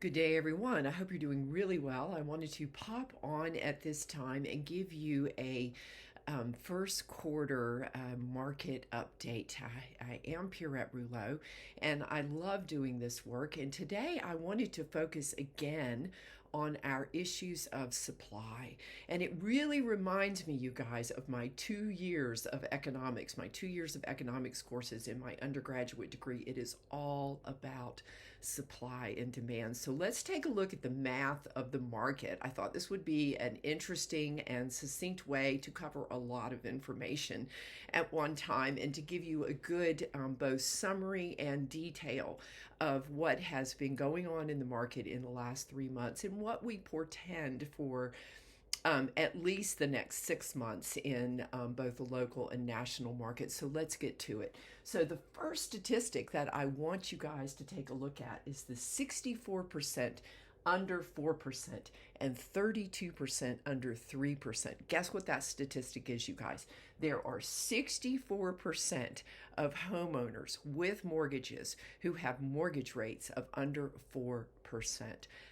Good day, everyone. I hope you're doing really well. I wanted to pop on at this time and give you a first quarter market update. I am Pierrette Rouleau, and I love doing this work. And today I wanted to focus again on our issues of supply. And it really reminds me, you guys, of my 2 years of economics, my 2 years of economics courses in my undergraduate degree. It is all about supply and demand. So let's take a look at the math of the market. I thought this would be an interesting and succinct way to cover a lot of information at one time and to give you a good both summary and detail of what has been going on in the market in the last 3 months and what we portend for at least the next 6 months in both the local and national markets. So let's get to it. So the first statistic that I want you guys to take a look at is the 64% under 4% and 32% under 3%. Guess what that statistic is, you guys? There are 64% of homeowners with mortgages who have mortgage rates of under 4%.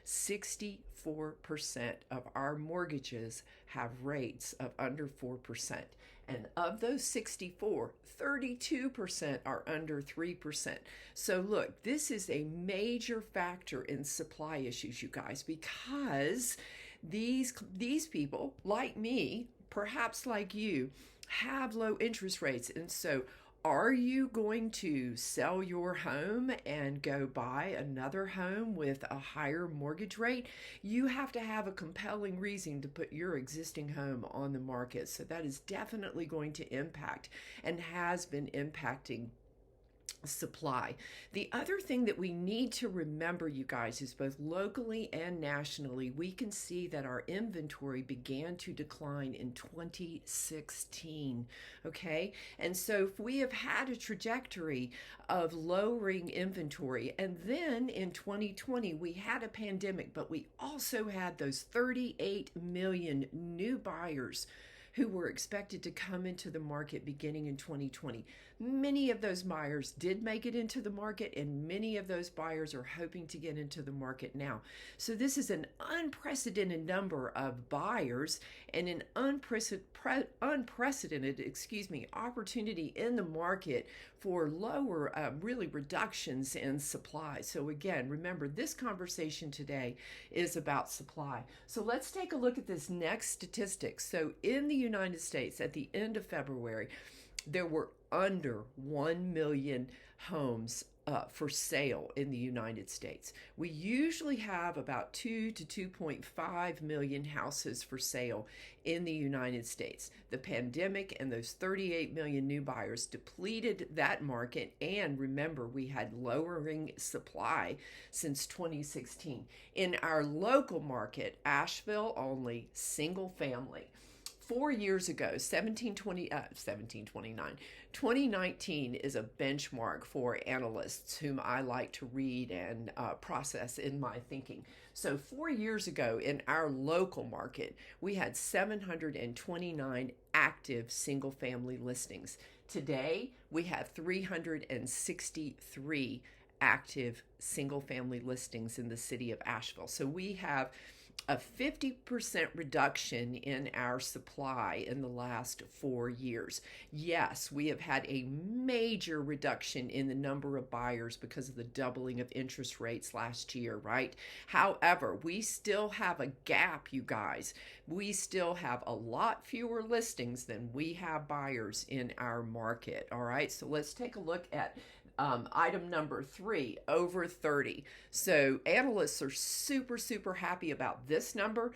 64% of our mortgages have rates of under 4%. And of those 64, 32% are under 3%. So look, this is a major factor in supply issues, you guys, because these people, like me, perhaps like you, have low interest rates. And so are you going to sell your home and go buy another home with a higher mortgage rate? You have to have a compelling reason to put your existing home on the market. So that is definitely going to impact and has been impacting supply. The other thing that we need to remember, you guys, is both locally and nationally, we can see that our inventory began to decline in 2016. Okay. And so if we have had a trajectory of lowering inventory, and then in 2020, we had a pandemic, but we also had those 38 million new buyers who were expected to come into the market beginning in 2020. Many of those buyers did make it into the market, and many of those buyers are hoping to get into the market now. So this is an unprecedented number of buyers and an unprecedented, opportunity in the market for lower, really reductions in supply. So again, remember, this conversation today is about supply. So let's take a look at this next statistic. So in the United States, at the end of February, there were under 1 million homes for sale in the United States. We usually have about 2 to 2.5 million houses for sale in the United States. The pandemic and those 38 million new buyers depleted that market. And remember, we had lowering supply since 2016. In our local market, Asheville only, single family. 4 years ago, 2019 is a benchmark for analysts whom I like to read and process in my thinking. So 4 years ago in our local market, we had 729 active single family listings. Today, we have 363 active single family listings in the city of Asheville. So we have a 50% reduction in our supply in the last 4 years. Yes, we have had a major reduction in the number of buyers because of the doubling of interest rates last year, right? However, we still have a gap, you guys. We still have a lot fewer listings than we have buyers in our market, all right? So let's take a look at item number 3, over 30. So analysts are super happy about this number.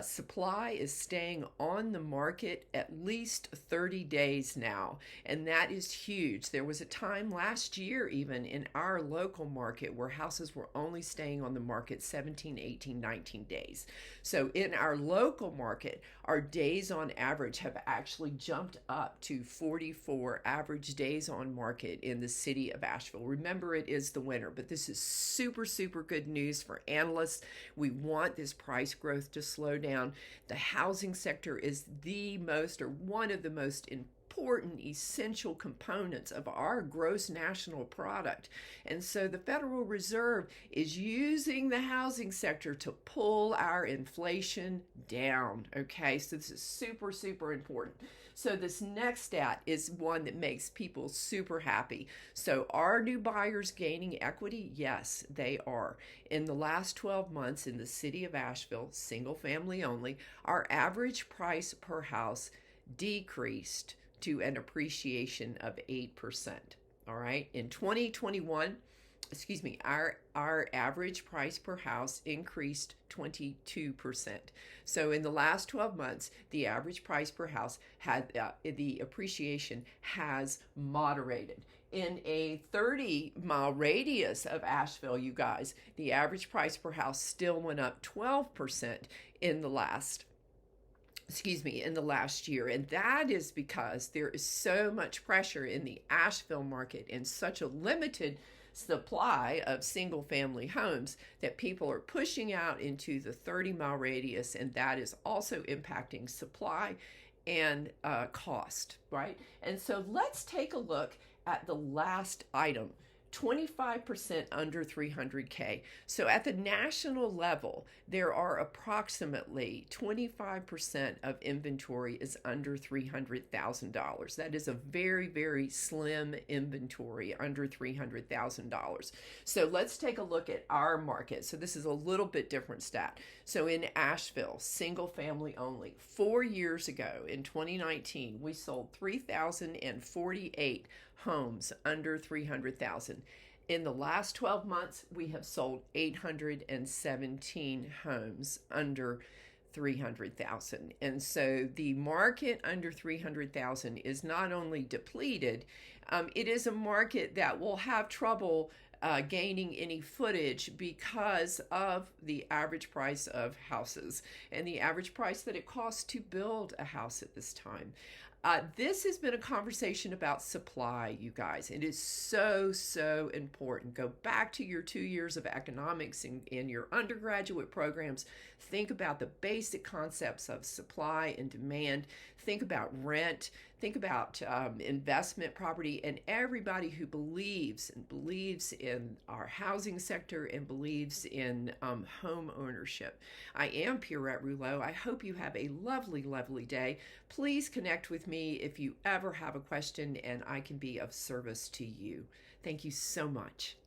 Supply is staying on the market at least 30 days now, and that is huge. There was a time last year, even in our local market, where houses were only staying on the market 17, 18, 19 days. So in our local market, our days on average have actually jumped up to 44 average days on market in the city of Asheville. Remember, it is the winter, but this is super good news for analysts. We want this price growth to slow down. The housing sector is the most, or one of the most important important, essential components of our gross national product. And so the Federal Reserve is using the housing sector to pull our inflation down. Okay, so this is super, super important. So this next stat is one that makes people super happy. So are new buyers gaining equity? Yes, they are. In the last 12 months in the city of Asheville, single family only, our average price per house decreased to an appreciation of 8%. All right. In 2021, our average price per house increased 22%. So in the last 12 months, the average price per house had the appreciation has moderated. In a 30-mile radius of Asheville, you guys, the average price per house still went up 12% in the last year. And that is because there is so much pressure in the Asheville market and such a limited supply of single family homes that people are pushing out into the 30-mile radius, and that is also impacting supply and cost, right? And so let's take a look at the last item. 25% under 300K. So at the national level, there are approximately 25% of inventory is under $300,000. That is a very, very slim inventory under $300,000. So let's take a look at our market. So this is a little bit different stat. So in Asheville, single family only, 4 years ago in 2019, we sold 3,048 homes under 300,000. In the last 12 months, we have sold 817 homes under 300,000. And so the market under 300,000 is not only depleted, it is a market that will have trouble gaining any footage because of the average price of houses and the average price that it costs to build a house at this time. This has been a conversation about supply, you guys. It is so, so important. Go back to your 2 years of economics in your undergraduate programs. Think about the basic concepts of supply and demand. Think about rent. Think about investment property, and everybody who believes in our housing sector and believes in home ownership. I am Pierrette Rouleau. I hope you have a lovely, lovely day. Please connect with me if you ever have a question and I can be of service to you. Thank you so much.